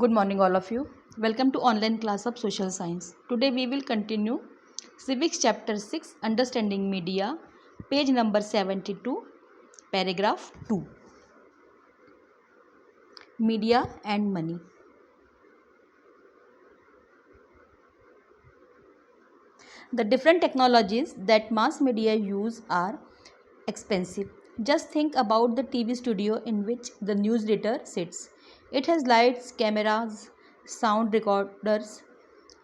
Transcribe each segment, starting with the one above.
Good morning, all of you. Welcome to online class of social science. Today we will continue civics chapter 6 understanding media, page number 72, paragraph 2. Media and money. The different technologies that mass media use are expensive. Just think about the TV studio in which the newsreader sits. It has lights, cameras, sound recorders,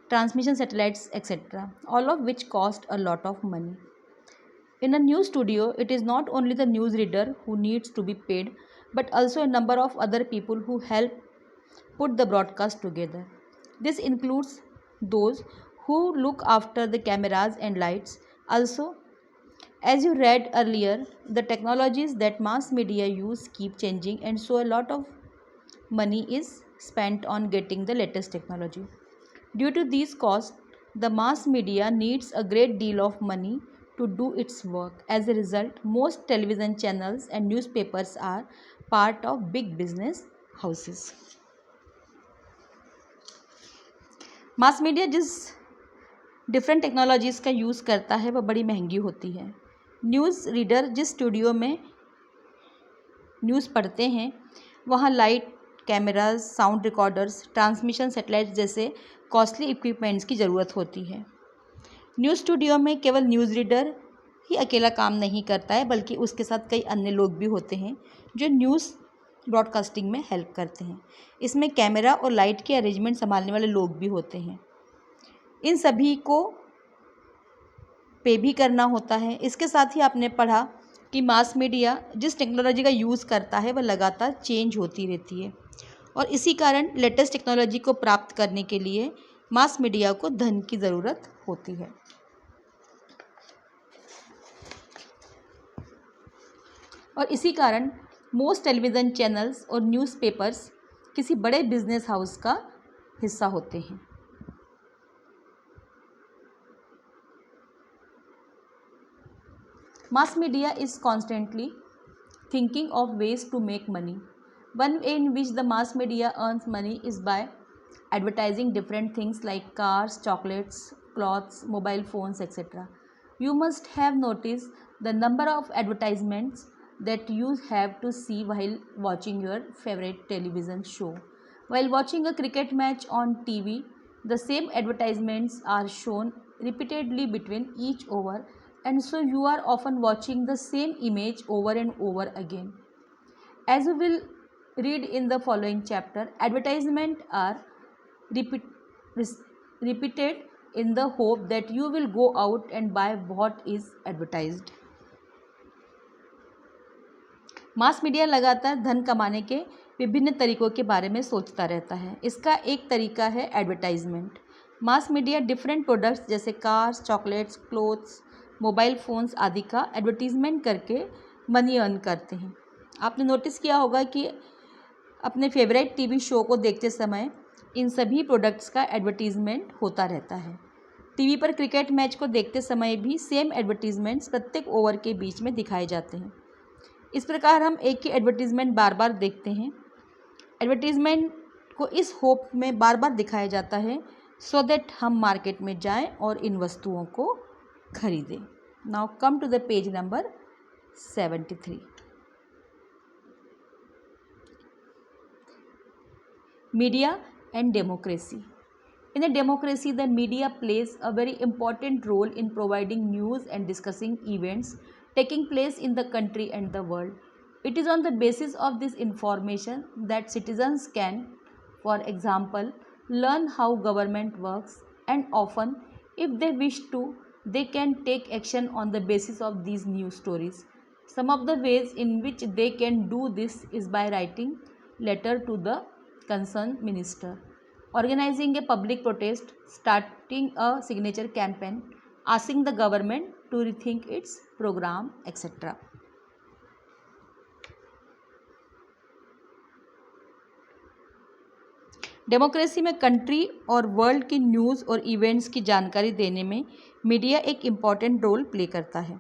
transmission satellites, etc., all of which cost a lot of money. In a news studio, it is not only the newsreader who needs to be paid, but also a number of other people who help put the broadcast together. This includes those who look after the cameras and lights. Also, as you read earlier, the technologies that mass media use keep changing, and so a lot of money is spent on getting the latest technology. Due to these costs, the mass media needs a great deal of money to do its work. As a result, most television channels and newspapers are part of big business houses. Mass media जिस different technologies का use करता है वह बड़ी महंगी होती है. News reader जिस स्टूडियो में न्यूज़ पढ़ते हैं वहाँ light, cameras, sound recorders, transmission satellite जैसे कॉस्टली इक्विपमेंट्स की ज़रूरत होती है. न्यूज़ स्टूडियो में केवल न्यूज़ रीडर ही अकेला काम नहीं करता है, बल्कि उसके साथ कई अन्य लोग भी होते हैं जो न्यूज़ ब्रॉडकास्टिंग में हेल्प करते हैं. इसमें कैमरा और लाइट के अरेंजमेंट संभालने वाले लोग भी होते हैं. इन सभी को पे भी करना होता है. इसके साथ ही आपने पढ़ा कि मास मीडिया जिस टेक्नोलॉजी का यूज़ करता है वह लगातार चेंज होती रहती है, और इसी कारण लेटेस्ट टेक्नोलॉजी को प्राप्त करने के लिए मास मीडिया को धन की ज़रूरत होती है. और इसी कारण मोस्ट टेलीविज़न चैनल्स और न्यूज़पेपर्स किसी बड़े बिजनेस हाउस का हिस्सा होते हैं. Mass media is constantly thinking of ways to make money. One way in which the mass media earns money is by advertising different things like cars, chocolates, clothes, mobile phones, etc. You must have noticed the number of advertisements that you have to see while watching your favorite television show. While watching a cricket match on TV, the same advertisements are shown repeatedly between each over, and so you are often watching the same image over and over again. As you will read in the following chapter, advertisements are repeat, repeated in the hope that you will go out and buy what is advertised. Mass media लगातार धन कमाने के विभिन्न तरीकों के बारे में सोचता रहता है. इसका एक तरीका है advertisement. Mass media different products जैसे cars, chocolates, clothes, mobile phones आदि का एडवर्टीज़मेंट करके मनी अर्न करते हैं. आपने नोटिस किया होगा कि अपने फेवरेट टीवी शो को देखते समय इन सभी प्रोडक्ट्स का एडवर्टीज़मेंट होता रहता है. टीवी पर क्रिकेट मैच को देखते समय भी सेम एडवर्टीज़मेंट्स प्रत्येक ओवर के बीच में दिखाए जाते हैं. इस प्रकार हम एक ही एडवर्टीज़मेंट बार बार देखते हैं. एडवर्टीज़मेंट को इस होप में बार बार दिखाया जाता है सो दैट हम मार्केट में जाएं और इन वस्तुओं को खरीदें. Now come to the page number 73. Media and democracy. In a democracy, the media plays a very important role in providing news and discussing events taking place in the country and the world. It is on the basis of this information that citizens can, for example, learn how government works, and often, if they wish to, they can take action on the basis of these news stories. Some of the ways in which they can do this is by writing letter to the concerned minister, organizing a public protest, starting a signature campaign, asking the government to rethink its program, etc. Democracy में country और world की news और events की जानकारी देने में media एक important role play करता है.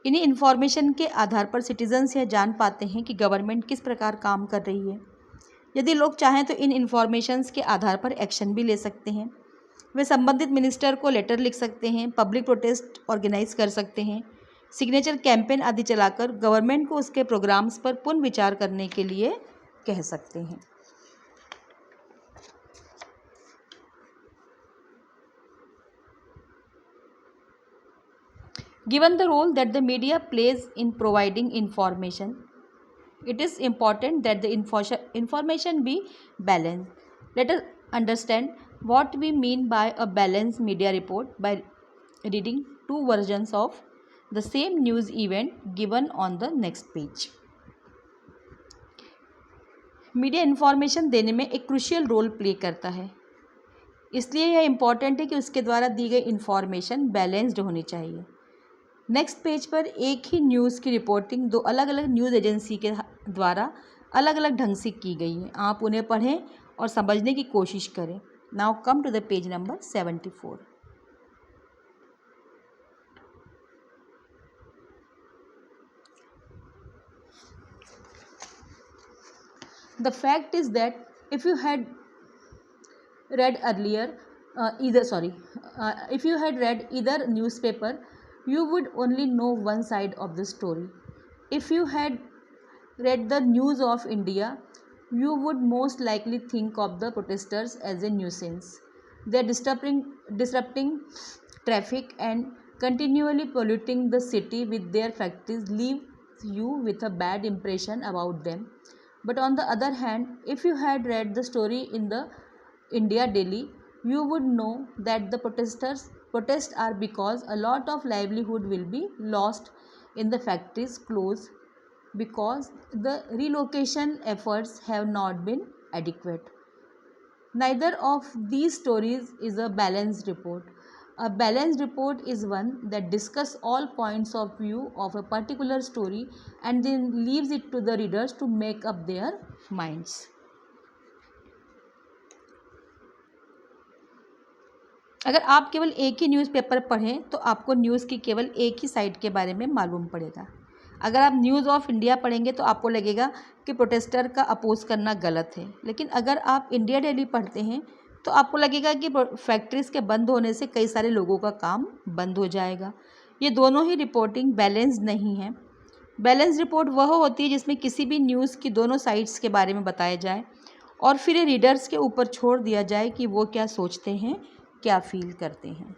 इन्हीं इन्फॉर्मेशन के आधार पर सिटीजन्स यह जान पाते हैं कि गवर्नमेंट किस प्रकार काम कर रही है. यदि लोग चाहें तो इन इंफॉर्मेशंस के आधार पर एक्शन भी ले सकते हैं। वे संबंधित मिनिस्टर को लेटर लिख सकते हैं, पब्लिक प्रोटेस्ट ऑर्गेनाइज कर सकते हैं, सिग्नेचर कैंपेन आदि चलाकर गवर्नमेंट को उसके प्रोग्राम्स पर पुनः विचार करने के लिए कह सकते हैं। Given the role that the media plays in providing information, it is important that the information be balanced. Let us understand what we mean by a balanced media report by reading two versions of the same news event given on the next page. Media information देने में एक crucial role play करता है, इसलिए यह important है कि उसके द्वारा दी गई इन्फॉर्मेशन बैलेंस्ड होनी चाहिए। नेक्स्ट पेज पर एक ही न्यूज़ की रिपोर्टिंग दो अलग अलग न्यूज़ एजेंसी के द्वारा अलग अलग ढंग से की गई है। आप उन्हें पढ़ें और समझने की कोशिश करें। Now come to the page number 74। The fact is that if you had read either newspaper, you would only know one side of the story. If you had read the news of India, you would most likely think of the protesters as a nuisance. They are disrupting traffic and continually polluting the city with their factories, leaves you with a bad impression about them. But on the other hand, if you had read the story in the India Daily, you would know that the protests are because a lot of livelihood will be lost in the factories close because the relocation efforts have not been adequate. Neither of these stories is a balanced report. A balanced report is one that discusses all points of view of a particular story and then leaves it to the readers to make up their minds. अगर आप केवल एक ही newspaper पढ़ें तो आपको news की केवल एक ही साइड के बारे में मालूम पड़ेगा। अगर आप न्यूज़ ऑफ इंडिया पढ़ेंगे तो आपको लगेगा कि प्रोटेस्टर का अपोज करना गलत है, लेकिन अगर आप इंडिया डेली पढ़ते हैं तो आपको लगेगा कि फैक्ट्रीज़ के बंद होने से कई सारे लोगों का काम बंद हो जाएगा। ये दोनों ही रिपोर्टिंग बैलेंस्ड नहीं है। बैलेंस रिपोर्ट वह होती है जिसमें किसी भी न्यूज़ की दोनों साइड्स के बारे में बताया जाए और फिर रीडर्स के ऊपर छोड़ दिया जाए कि वो क्या सोचते हैं, क्या फील करते हैं।